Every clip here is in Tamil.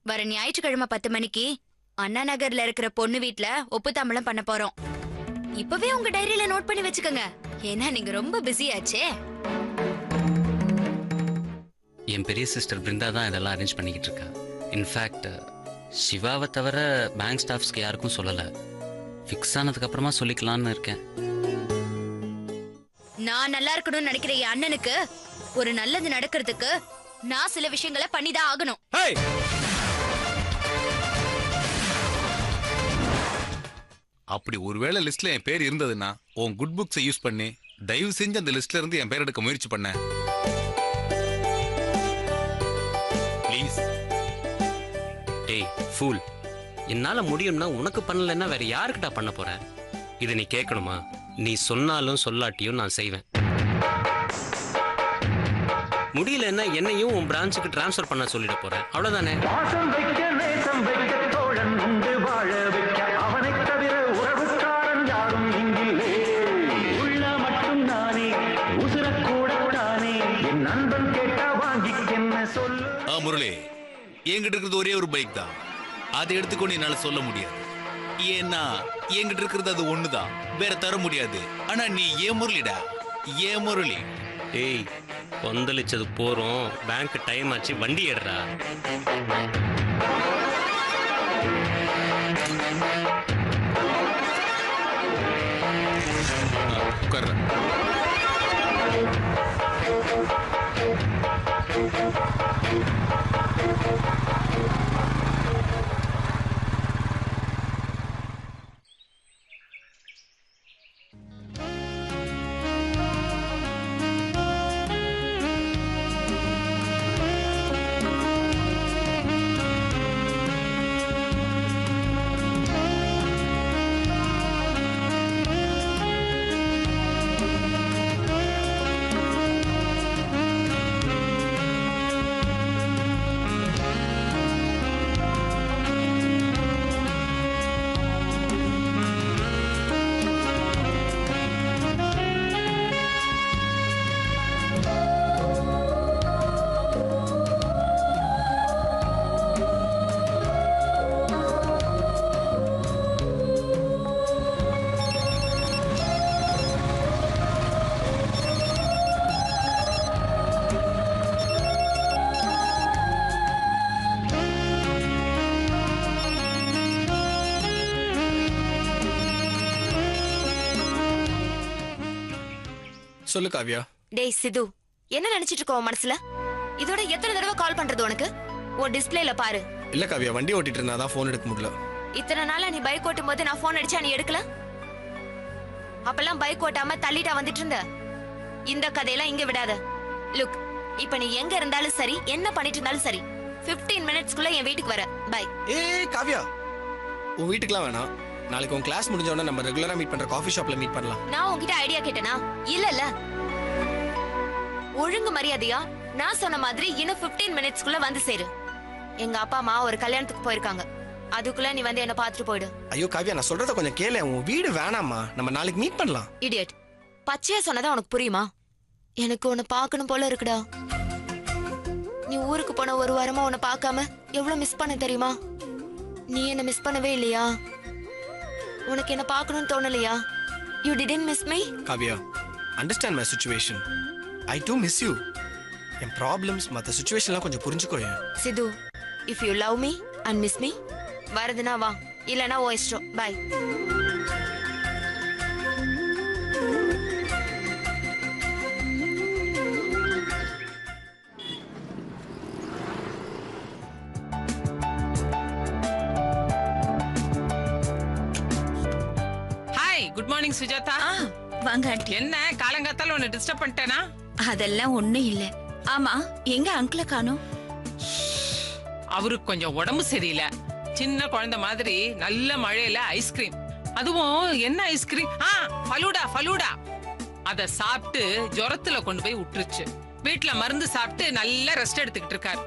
வர ஞாயிற்றுக்கிழமை 10 மணிக்கு அண்ணா நகர்ல இருக்கிற பொண்ணு வீட்ல ஒப்பு தாம்பலம் பண்ண போறோம். இப்பவே உங்க டைரியில நோட் பண்ணி வச்சுக்கோங்க. ஏன்னா நீங்க ரொம்ப பிஸியாச்சே. என் பெரிய சிஸ்டர் பிருந்தா தான் இதெல்லாம் அரேஞ்ச் பண்ணிக்கிட்டு இருக்கா. இன்ஃபேக்ட் சிவாவை தவிர பேங்க் ஸ்டாஃப்ஸ்க்கு யாருக்கும் சொல்லலை. ஃபிக்ஸ் ஆனதுக்கு அப்புறமா சொல்லிக்கலாம்னு இருக்கேன். நான் நல்லா இருக்கணும்னு நினைக்கிற என் அண்ணனுக்கு ஒரு நல்லது நடக்கிறதுக்கு நான் சில விஷயங்களை பண்ணிதான் ஆகணும். அப்படி ஒருவேளை லிஸ்ட்ல என் பேர் இருந்ததுன்னா உன் குட் புக்ஸை யூஸ் பண்ணி தயவு செஞ்சு அந்த லிஸ்ட்ல இருந்து என் பேர் எடுக்க முயற்சி பண்ண ப்ளீஸ். டேய் ஃபூல், என்னால முடியும்னா உனக்கு பண்ணலன்னா வேற யாருக்கிட்ட பண்ண போறேன்? இதை நீ கேட்கணுமா? நீ சொன்னாலும் சொல்லாட்டியும் நான் செய்வேன். முடியலன்னா என்னையும் உன் பிரான்ச்சுக்கு டிரான்ஸ்ஃபர் பண்ண சொல்லிட போறேன். அவ்வளவுதானே? முரளி, என்கிட்ட இருக்கிறது ஒரே ஒரு பைக் தான். அதை எடுத்துக்கொண்டு என்னால சொல்ல முடியாது. ஏன்னா என்கிட்ட இருக்கிறது அது ஒண்ணுதான், வேற தர முடியாது. ஆனா நீ ஏன் முரளிடா, ஏன் முரளி. ஏய், கொந்தளிச்சது போறோம். பேங்க் டைம் ஆச்சு, வண்டி ஏடுறா. உட்கார்றேன். சொல்லு காவ்யா. டேய் சிது, என்ன நினைச்சிட்டு இருக்க உன் மனசுல? இதோட எத்தனை தடவை கால் பண்றது உனக்கு? ஓ டிஸ்பிளேல பாரு. இல்ல காவ்யா, வண்டி ஓட்டிட்டு இருந்தாதான் போன் எடுக்க முடியல. இத்தனை நாளா நீ பைக் ஓட்டும் போது நான் போன் அடிச்சா நீ எடுக்கல? அப்பெல்லாம் பைக் ஓட்டாம தள்ளிட்டா வந்துட்டு இருந்த. இந்த கதையெல்லாம் இங்க விடாத. லுக், இப்ப நீ எங்க இருந்தாலும் சரி, என்ன பண்ணிட்டு இருந்தாலும் சரி, 15 மினிட்ஸ்க்குள்ள என் வீட்டுக்கு வர. பை. ஏய் காவ்யா, உன் வீட்டுக்குலாம் வேணாம். நாளைக்கு உன் கிளாஸ் முடிஞ்ச உடனே நம்ம ரெகுலரா மீட் பண்ற காஃபி ஷாப்ல மீட் பண்ணலாம். நான் உன்கிட்ட ஐடியா கேட்டேனா? இல்ல ஒழுங்கு மரியாதையா நான் சொன்ன மாதிரி இன்னும் 15 மினிட்ஸ்க்குள்ள வந்து சேரு. எங்க அப்பா அம்மா ஒரு கல்யாணத்துக்கு போயிருக்காங்க. அதுக்குள்ள நீ வந்து என்ன பாத்துட்டு போயிடு. ஐயோ காவ்யா, நான் சொல்றத கொஞ்சம் கேளு. உன் வீடு வேணாமா, நம்ம நாளைக்கு மீட் பண்ணலாம். இடியட், பச்சையா சொன்னதா உனக்கு புரியுமா? எனக்கு உன்னை பார்க்கணும் போல இருக்குடா. நீ ஊருக்கு போன ஒரு வாரமா உன்னை பார்க்காம எவ்வளவு மிஸ் பண்ண தெரியுமா? நீ என்ன மிஸ் பண்ணவே இல்லையா? உனக்கு என்ன பார்க்கணும்னு தோணலையா? You didn't miss me? Kavya, understand my situation. I do miss you. N problems மத்த சிச்சுவேஷன்லாம் கொஞ்சம் புரிஞ்சுக்கோயே. சிது, if you love me and miss me, வரதுனா வா, இல்லனா ஓ இஷ்டம். பை. Good morning Sujatha. வாங்க ஆண்டி. என்ன காலங்காத்தால உன்னை டிஸ்டர்ப் பண்ணிட்டேனா? அதெல்லாம் ஒண்ணும் இல்ல. ஆமா, எங்க அங்கிள காணோம்? அவருக்கு கொஞ்சம் உடம்பு சரியில்லை. சின்ன குழந்தை மாதிரி நல்ல மழையில ஐஸ்கிரீம், அதுவும் என்ன ஐஸ்கிரீம், ஃபலூடா. அத சாப்பிட்டு ஜுரத்துல கொண்டு போய் விட்டுருச்சு. வீட்டுல மருந்து சாப்பிட்டு நல்லா ரெஸ்ட் எடுத்துக்கிட்டு இருக்காரு.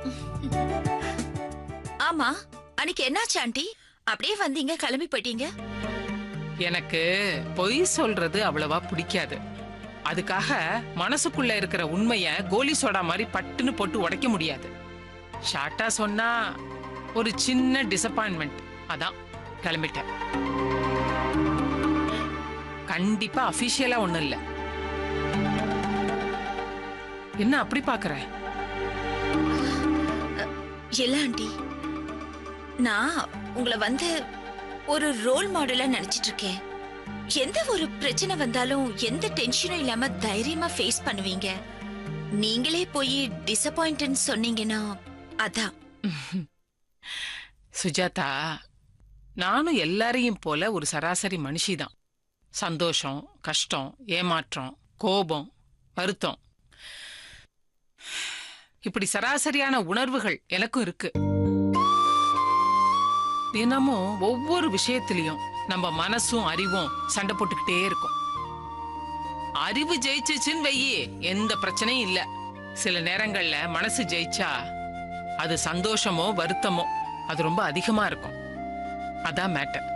ஆமா, அன்னைக்கு என்னாச்சு ஆண்டி? அப்படியே வந்தீங்க, கிளம்பி போயிட்டீங்க. எனக்கு பொய் சொல்றது அவ்வளவா பிடிக்காது. அதுக்காக மனசுக்குள்ள இருக்கிற உண்மைய கோலி சோடா மாதிரி பட்டுன்னு போட்டு உடைக்க முடியாது. ஷார்ட்டா சொன்னா ஒரு சின்ன டிசப்பாயின்மெண்ட், அதான் கிளம்பிட்டேன். கண்டிப்பா அபிஷியலா ஒண்ணும் இல்ல. என்ன அப்படி பாக்குற? இல்ல ஆண்டி, நான் உங்களை ஒரு ரோல் மாடலா நினைச்சிட்டு இருக்கேன். எந்த ஒரு பிரச்சனை வந்தாலும் எந்த டென்ஷனும் இல்லாம தைரியமா ஃபேஸ் பண்ணுவீங்க. நீங்களே போய் டிசப்பாயிண்ட் சொன்னீங்கன்னா அதான். சுஜாதா, நானும் எல்லாரையும் போல ஒரு சராசரி மனுஷிதான். சந்தோஷம், கஷ்டம், ஏமாற்றம், கோபம், வருத்தம், இப்படி சராசரியான உணர்வுகள் எனக்கும் இருக்கு. தினமும் ஒவ்வொரு விஷயத்திலையும் நம்ம மனசும் அறிவும் சண்டை போட்டுக்கிட்டே இருக்கும். அறிவு ஜெயிச்சுன்னு வையி எந்த பிரச்சனையும் இல்ல. சில நேரங்கள்ல மனசு ஜெயிச்சா அது சந்தோஷமோ வருத்தமோ அது ரொம்ப அதிகமா இருக்கும். அதான் மேட்டர்.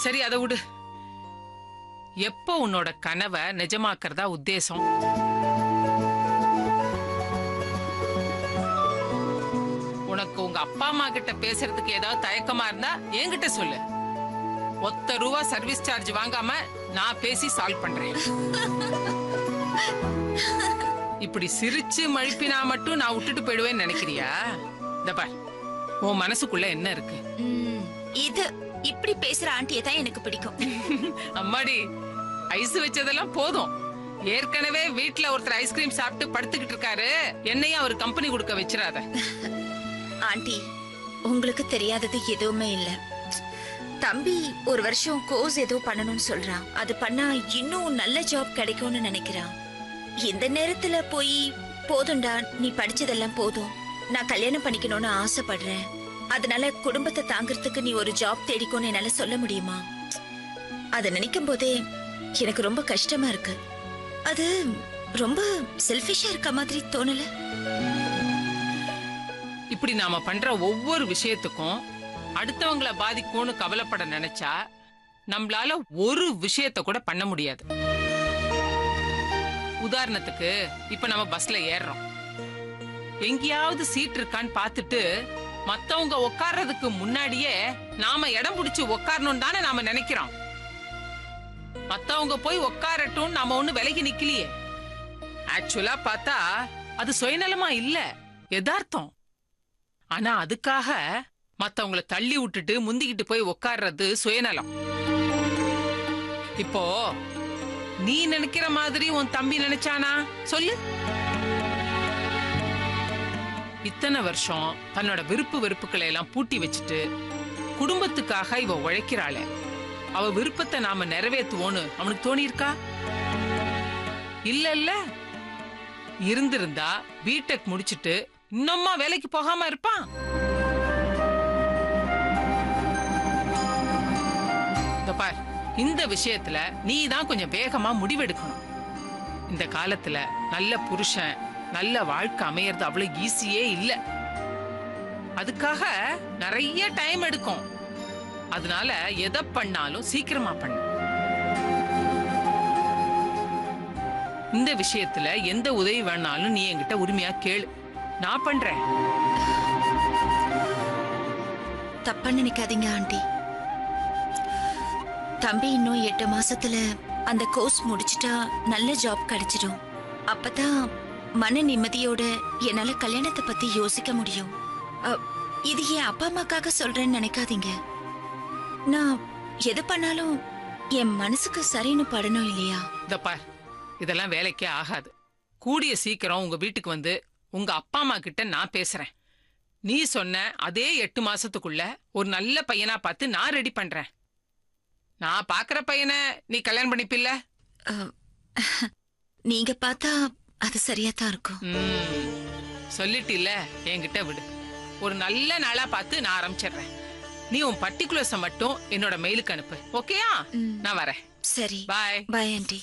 சரி, அதை விடு. எப்போ உன்னோட கனவை நிஜமாக்குறதா உத்தேசம்? உனக்கு உங்க அப்பா அம்மா கிட்ட பேசுறதுக்கு ஏதாவது தயக்கமா இருந்தா என்கிட்ட சொல்லு. ₹1 சர்வீஸ் சார்ஜ் வாங்காம நான் பேசி சால்வ் பண்றேன். இப்படி சிரிச்சு மழுப்பினா மட்டும் நான் விட்டுட்டு போயிடுவேன்னு நினைக்கிறியா? இந்த பார், உன் மனசுக்குள்ள என்ன இருக்கு? இது இப்படி பேசுற ஆண்டியை தான் எனக்கு பிடிக்கும். அம்மாடி, ஐஸ் வச்சதெல்லாம் போதும். ஏற்கனவே வீட்டுல ஒருத்தர் ஐஸ்கிரீம் சாப்பிட்டு படுத்துக்கிட்டு இருக்காரு. என்னையும் அவர் கம்பெனி கொடுக்க வச்சிடாத. ஆண்டி, உங்களுக்கு தெரியாதது எதுவுமே இல்ல. தம்பி ஒரு வருஷம் கோர்ஸ் ஏதோ பண்ணணும்னு சொல்றான். அது பண்ணா இன்னும் நல்ல ஜாப் கிடைக்கும்னு நினைக்கிறான். இந்த நேரத்துல போய் போதும்டா, நீ படிச்சதெல்லாம் போதும், நான் கல்யாணம் பண்ணிக்கணும்னு ஆசைப்படுறேன், அதனால குடும்பத்தை தாங்கிறதுக்கு நீ ஒரு ஜாப் தேடிக்கோன்னு என்னால சொல்ல முடியுமா? அதை நினைக்கும் போதே எனக்கு ரொம்ப கஷ்டமா இருக்கு. அது ரொம்ப செல்ஃபிஷா இருக்க மாதிரி தோணல? இப்படி நாம பண்ற ஒவ்வொரு விஷயத்துக்கும் அடுத்தவங்களை பாதிக்கும்னு கவலைப்பட நினைச்சா நம்மளால ஒரு விஷயத்த கூட பண்ண முடியாது. உதாரணத்துக்கு, இப்ப நம்ம பஸ்ல ஏறுறோம். எங்கேயாவது சீட் இருக்கான்னு பார்த்துட்டு மத்தவங்க உட்கார்றதுக்கு முன்னாடியே நாம இடம் பிடிச்சு உட்காரணும் தானே நாம நினைக்கிறோம். மத்தவங்க போய் உட்காரட்டும் நாம ஒண்ணு விலகி நிக்கலையே. ஆக்சுவலா பார்த்தா அது சுயநலமா இல்ல, யதார்த்தம். ஆனா அதுக்காக மத்தவங்கள தள்ளி விட்டுட்டு முந்திக்கிட்டு போய் உட்கார்றது சுயநலம். இப்போ நீ நினைக்கிற மாதிரி உன் தம்பி நினைச்சானா சொல்லு? இத்தனை வருஷம் தன்னோட விருப்பு வெறுப்புகளை எல்லாம் பூட்டி வச்சுட்டு குடும்பத்துக்காக இவ உழைக்கிறாளே, அவ விருப்பத்தை நாம நிறைவேற்றுவோன்னு அவனுக்கு தோணியிருக்கா? இல்ல இல்ல. இருந்திருந்தா பிடெக் முடிச்சிட்டு இன்னும்மா வேலைக்கு போகாம இருப்பான்? பார், இந்த விஷயத்துல நீ தான் கொஞ்சம் வேகமா முடிவெடுக்கணும். இந்த காலத்துல நல்ல புருஷன், நல்ல வாழ்க்கை அமையறது அவ்வளவு ஈஸியே இல்ல. அதுக்காக நிறைய டைம் எடுக்கும். அதனால எதை பண்ணாலும் சீக்கிரமா பண்ணு. இந்த விஷயத்துல எந்த உதவி வேணாலும் நீ என்கிட்ட உரிமையா கேளு, நான் பண்றேன். தப்பா நினைக்காதீங்க ஆண்டி. தம்பி இன்னும் 8 மாசத்துல அந்த கோர்ஸ் முடிச்சிட்டா நல்ல ஜாப் கிடைச்சிடும். அப்பதான் மன நிம்மதியோட என்னால கல்யாணத்தை பத்தி யோசிக்க முடியும். இது என் அப்பா அம்மாக்காக சொல்றேன்னு நினைக்காதீங்க. நான் எது பண்ணாலும் என் மனசுக்கு சரின்னு படணும் இல்லையா? இத பார், இதெல்லாம் வேலைக்கே ஆகாது. கூடிய சீக்கிரம் உங்க வீட்டுக்கு வந்து உங்க அப்பா அம்மா கிட்ட நான் பேசுறேன். நீ சொன்ன அதே 8 மாசத்துக்குள்ள ஒரு நல்ல பையனா பார்த்து நான் ரெடி பண்றேன். நான் பாக்குற பையனை நீ கல்யாணம் பண்ணிப்பில்ல? நீங்க பார்த்தா அது சரியா தான் இருக்கும். சொல்லிட்டில்ல, என்கிட்ட விடு. ஒரு நல்ல நாளா பார்த்து நான் ஆரம்பிச்சிடுறேன். நீ உன் பர்டிகுலர்ஸை மட்டும் என்னோட மெயிலுக்கு அனுப்பு. ஓகேயா? நான் வரேன். சரி, பாய். Bye aunty.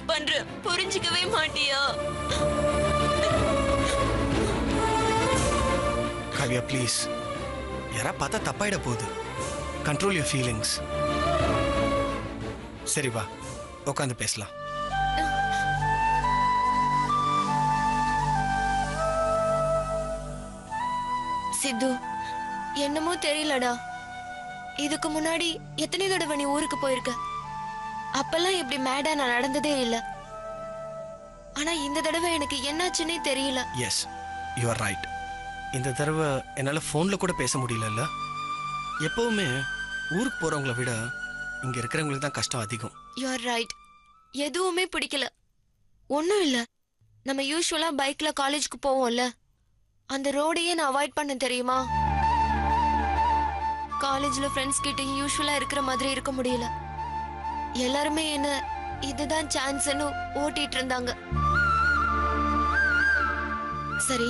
மிஸ் பண்றேன், புரிஞ்சுக்கவே மாட்டியா? காவியா ப்ளீஸ், யாரா பார்த்தா தப்பாயிட போகுது. Control your feelings. சரி வா, உட்காந்து பேசலாம். சித்து, என்னமோ தெரியலடா. இதுக்கு முன்னாடி எத்தனை தடவை நீ ஊருக்கு போயிருக்க? அப்பெல்லாம் இப்படி மேடா நான் நடந்ததே இல்ல. ஆனா இந்த தடவை எனக்கு என்னாச்சுன்னே தெரியல. Yes, you are right. இந்த தடவை என்னால் ஃபோனில் கூட பேச முடியலல்ல. எப்பவுமே ஊருக்கு போகிறவங்கள விட இங்கே இருக்கிறவங்களுக்கு தான் கஷ்டம் அதிகம். You are right. எதுவுமே பிடிக்கல. ஒன்றும் இல்லை, நம்ம யூஸ்வலா பைக்ல காலேஜ்க்கு போவோம்ல, அந்த ரோடையே நான் அவாய்ட் பண்ண தெரியுமா? காலேஜ்ல ஃப்ரெண்ட்ஸ் கிட்ட யூஸ்வலா இருக்கிற மாதிரி இருக்க முடியல. எல்லாருமே என்ன இதுதான் சான்ஸ்னு ஓட்டிட்டு இருந்தாங்க. சரி,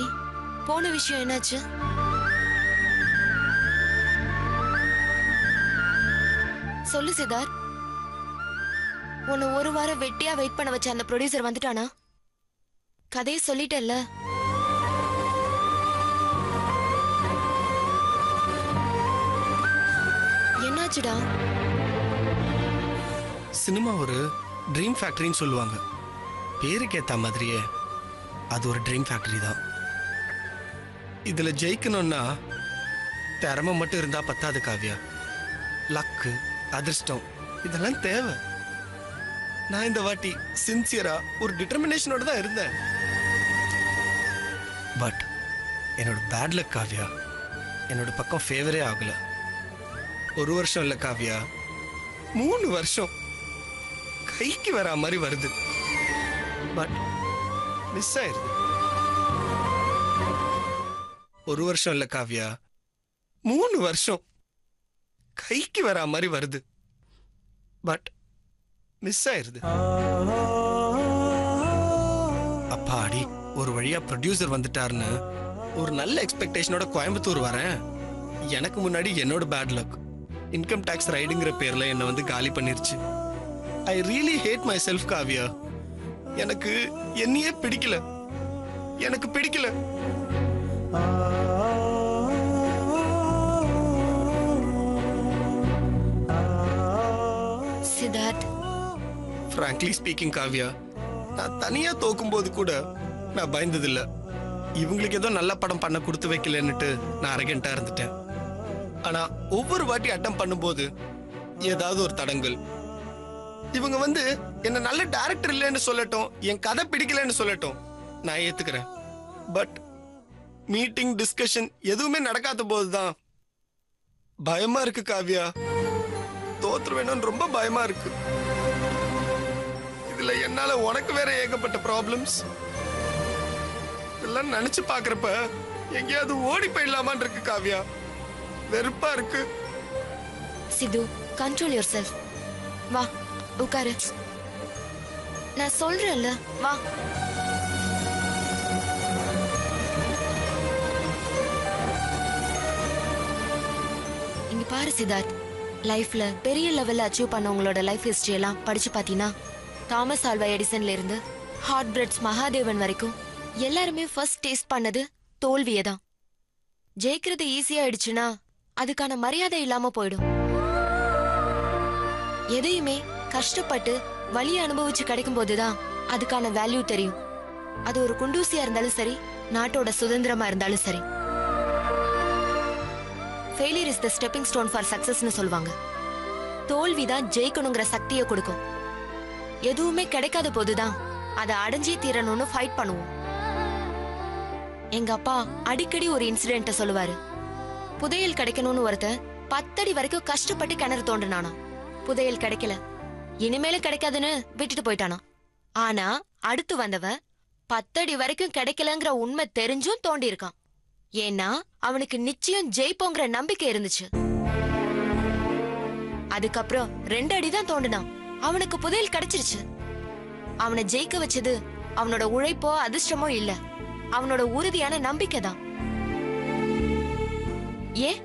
போன விஷயம் என்னாச்சு? சொல்லு சித்தார்த். உன்னை ஒரு வாரம் வெட்டியா வெயிட் பண்ண வச்ச அந்த ப்ரொடியூசர் வந்துட்டானா? கதையை சொல்லிட்டல்ல? என்னாச்சுடா? சினிமா ஒரு ட்ரீம் ஃபேக்டரின்னு சொல்லுவாங்க. பேருக்கு ஏற்ற மாதிரியே அது ஒரு ட்ரீம் ஃபேக்டரி தான். இதில் ஜெயிக்கணும்னா திறமை மட்டும் இருந்தால் பத்தாது காவியா. லக்கு, அதிர்ஷ்டம் இதெல்லாம் தேவை. நான் இந்த வாட்டி சின்சியரா ஒரு டிட்டர்மினேஷனோட தான் இருந்தேன். பட் என்னோட பேட் லக் காவியா என்னோட பக்கம் ஃபேவரே ஆகல. 1 வருஷம் இல்லை காவியா, 3 வருஷம் கைக்கு வரா மாதிரி வருது. பட் மிஸ் ஆயிருது. 1 வருஷம் இல்லை காவியா, 3 வருஷம் கைக்கு வரா மாதிரி வருது. பட் மிஸ் ஆயிருது. அப்பாடி, ஒரு வழியா ப்ரொடியூசர் வந்துட்டாருன்னு ஒரு நல்ல எக்ஸ்பெக்டேஷனோட கோயம்புத்தூர் வரேன். எனக்கு முன்னாடி என்னோட பேட் லக் இன்கம் டாக்ஸ் ரைடுங்கிற பேர்ல என்ன வந்து காலி பண்ணிருச்சு. I really hate myself Kavya. எனக்கு என்னையே பிடிக்கல. எனக்கு பிடிக்கல. சித்தார்த், frankly speaking காவியா, நான் தனியா தோக்கும்போது கூட நான் பயந்ததில்ல. இவங்களுக்கு ஏதோ நல்ல படம் பண்ண கொடுத்து வைக்கலன்னுட்டு நான் அரகண்டா இருந்துட்டேன். ஆனா ஒவ்வொரு வாட்டி அட்டம் பண்ணும்போது ஏதாவது ஒரு தடங்கல். இவங்க வந்து என்ன நல்ல டைரக்டர் இல்லைன்னு சொல்லட்டும், என் கதை பிடிக்கலன்னு சொல்லட்டும், நான் ஏத்துக்கிறேன். பட் மீட்டிங், டிஸ்கஷன் எதுவுமே நடக்காத போதுதான் பயமா இருக்கு காவியா. தோத்துருவேணும்னு ரொம்ப பயமா இருக்கு. இதுல என்னால உனக்கு வேற ஏகப்பட்ட ப்ராப்ளம்ஸ். இதெல்லாம் நினைச்சு பாக்குறப்ப எங்கேயாவது ஓடி போயிடலாமான் இருக்கு காவியா. வெறுப்பா இருக்கு. சித்து, கண்ட்ரோல் யுவர் செல்ஃப். வா உட்காரு. நான் சொல்றேன்ல, வா. இங்க பாரு சித்தார்த், லைஃப்ல பெரிய லெவல்ல அச்சீவ் பண்ணவங்களோட லைஃப் ஹிஸ்டரி எல்லாம் படிச்சு பாத்தீங்கன்னா, தாமஸ் ஆல்வா எடிசன்ல இருந்து ஹார்ட் பிரெட்ஸ் மகாதேவன் வரைக்கும் எல்லாருமே ஃபர்ஸ்ட் டேஸ்ட் பண்ணது தோல்வியை தான். ஜெயிக்கிறது ஈஸியா ஆயிடுச்சுன்னா அதுக்கான மரியாதை இல்லாம போயிடும். எதையுமே கஷ்டப்பட்டு வலியை அனுபவிச்சு கிடைக்கும் போதுதான் அதுக்கான வேல்யூ தெரியும். அது ஒரு குண்டூசியா இருந்தாலும் சரி, நாட்டோட சுதந்திரமா இருந்தாலும் சரி. Failure is the stepping stone for சக்சஸ்னு சொல்வாங்க. தோல்விதான் ஜெயிக்கணுங்கிற சக்தியை கொடுக்கும். எதுவுமே கிடைக்காத போதுதான் அதை அடைஞ்சே தீரணும்னு ஃபைட் பண்ணுவோம். எங்க அப்பா அடிக்கடி ஒரு இன்சிடென்ட்ட சொல்லுவாரு. புதையல் கிடைக்கணும்னு ஒருத்தன் 10 அடி வரைக்கும் கஷ்டப்பட்டு கிணறு தோண்டினானா. புதையல் கிடைக்கல, இனிமேலும் கிடைக்காதுன்னு விட்டுட்டு போயிட்டானா. ஆனா அடுத்து வந்தவன் 10 அடி வரைக்கும் கிடைக்கலங்கிற உண்மை தெரிஞ்சும் தோண்டி இருக்கான். ஏன்னா அவனுக்கு நிச்சயம் ஜெயிப்போங்கிற நம்பிக்கை இருந்துச்சு. அதுக்கப்புறம் 2 அடி தான் தோண்டினான், அவனுக்கு புதையல் கிடைச்சிருச்சு. அவனை ஜெயிக்க வச்சது அவனோட உழைப்போ அதிர்ஷ்டமோ இல்ல, அவனோட உறுதியான நம்பிக்கை தான். ஏன்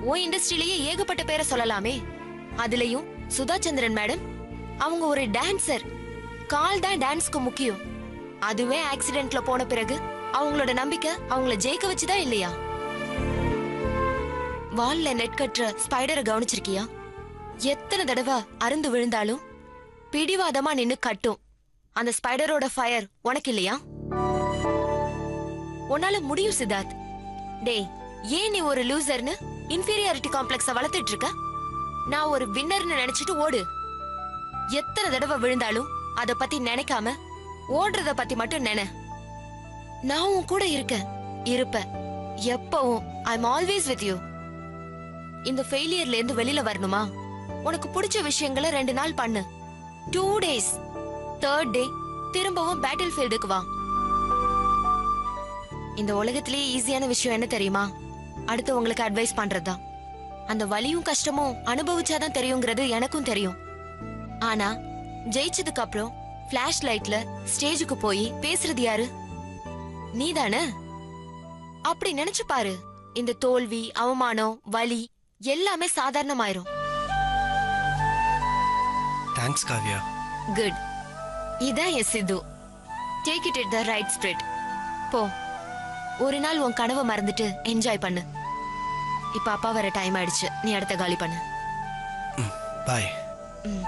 ஓ இண்டஸ்ட்ரியிலேயே ஏகப்பட்ட பேரை சொல்லலாமே. அதுலயும் சுதா சந்திரன் மேடம், அவங்க ஒரு டான்சர். கால் தான் டான்ஸ்க்கு முக்கியம். அதுவே ஆக்சிடென்ட்ல போன பிறகு அவங்களோட நம்பிக்கை அவங்கள ஜெயிக்க வச்சுதான் இல்லையா? வால்ல நெட் கட்டுற ஸ்பைடரை கவனிச்சிருக்கியா? எத்தனை தடவை அருந்து விழுந்தாலும் பிடிவாதமா நின்னு கட்டும். அந்த ஸ்பைடரோட ஃபயர் உனக்கு இல்லையா? உன்னால முடியும் சித்தார்த். டேய், ஏன் நீ ஒரு லூசர்னு இன்ஃபீரியாரிட்டி காம்ப்ளெக்ஸ வளர்த்துட்டு இருக்க? நான் ஒரு வின்னர்னு நினைச்சிட்டு ஓடு. எத்தனை தடவை விழுந்தாலும் அத பத்தி நினைக்காம ஓடுறத பத்தி மட்டும் நினை. நான் உன் கூட இருக்கேன், இருப்பேன் எப்பவும். I'm always with you. இந்த ஃபெயிலியர்ல இருந்து வெளியில வரணுமா? உனக்கு பிடிச்ச விஷயங்களை 2 நாள் பண்ணு. 2 days. 3rd day திரும்பவும் பேட்டில் ஃபீல்டுக்கு வா. இந்த உலகத்திலேயே ஈஸியான விஷயம் என்ன தெரியுமா? அடுத்தவங்களுக்கு அட்வைஸ் பண்றதுதான். அந்த வலியும் கஷ்டமும் அனுபவிச்சாதான் தெரியுங்கிறது எனக்கும் தெரியும். ஆனா ஜெயிச்சதுக்கு அப்புறம் பிளாஷ் லைட்ல ஸ்டேஜுக்கு போய் பேசுறது யாரு? நீதானே? அப்படி நினைச்சு பாரு. இந்த தோல்வி, அவமானம், வலி எல்லாமே சாதாரணமாயிரும். தேங்க்ஸ் காவ்யா. குட். இதான் yes Sidhu. Take it the right spirit. போ, ஒரு நாள் உன் கனவை மறந்துட்டு என்ஜாய் பண்ணு. இப்ப அப்பா வர டைம் ஆயிடுச்சு, நீ அடுத்த காலி பண்ணு. பாய். ம்.